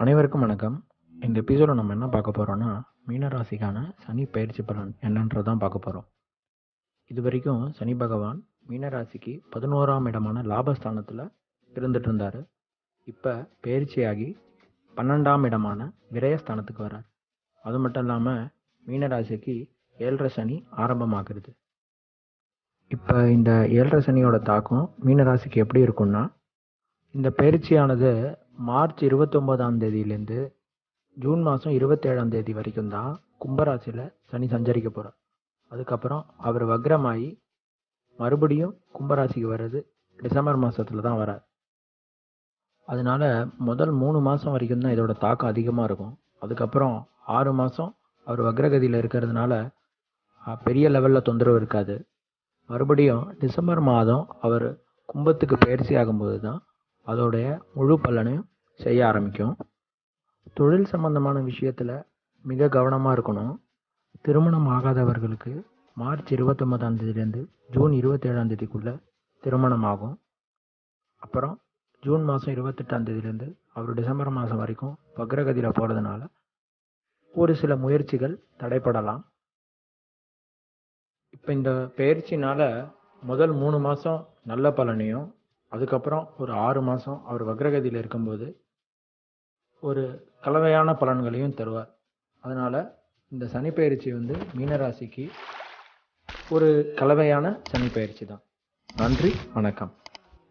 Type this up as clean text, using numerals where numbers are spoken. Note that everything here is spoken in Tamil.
அனைவருக்கும் வணக்கம். இந்த எபிசோட நம்ம என்ன பார்க்க போறோம்னா, மீனராசிக்கான சனி பயிற்சி பலன் என்னன்றதான் பார்க்க போறோம். இது வரைக்கும் சனி பகவான் மீனராசிக்கு 11ஆம் இடமான லாபஸ்தானத்தில் இருந்துட்டு இருந்தாரு. இப்போ பயிற்சியாகி 12ஆம் இடமான விரயஸ்தானத்துக்கு வரார். அது மட்டும் இல்லாமல் மீனராசிக்கு 7.5 சனி ஆரம்பமாகிறது. இப்போ இந்த 7.5 சனியோட தாக்கம் மீனராசிக்கு எப்படி இருக்கும்னா, இந்த பயிற்சியானது மார்ச் 29ஆம் தேதியிலேருந்து ஜூன் மாதம் 27ஆம் தேதி வரைக்கும் தான் கும்பராசியில் சனி சஞ்சரிக்க போகிறார். அதுக்கப்புறம் அவர் வக்ரமாகி மறுபடியும் கும்பராசிக்கு வர்றது டிசம்பர் மாதத்தில் தான் வரார். அதனால முதல் 3 மாதம் வரைக்கும் தான் இதோட தாக்கம் அதிகமாக இருக்கும். அதுக்கப்புறம் 6 மாதம் அவர் வக்ரகதியில் இருக்கிறதுனால பெரிய லெவலில் தொந்தரவு இருக்காது. மறுபடியும் டிசம்பர் மாதம் அவர் கும்பத்துக்கு பயிற்சி ஆகும்போது தான் அதோடைய முழு பலனையும் செய்ய ஆரம்பிக்கும். தொழில் சம்பந்தமான விஷயத்தில் மிக கவனமாக இருக்கணும். திருமணம் ஆகாதவர்களுக்கு மார்ச் 29ஆம் தேதியிலேருந்து ஜூன் 27ஆம் தேதிக்குள்ளே திருமணம் ஆகும். அப்புறம் ஜூன் மாதம் 28ஆம் தேதியிலேருந்து அவர் டிசம்பர் மாதம் வரைக்கும் வக்ரகதியில் போகிறதுனால ஒரு சில முயற்சிகள் தடைப்படலாம். இப்போ இந்த பயிற்சினால் முதல் 3 மாதம் நல்ல பலனையும், அதுக்கப்புறம் ஒரு 6 மாதம் அவர் வக்ரகதியில் இருக்கும்போது ஒரு கலவையான பலன்களையும் தருவார். அதனால் இந்த சனிப்பெயர்ச்சி மீனராசிக்கு ஒரு கலவையான சனிப்பெயர்ச்சி தான். நன்றி, வணக்கம்.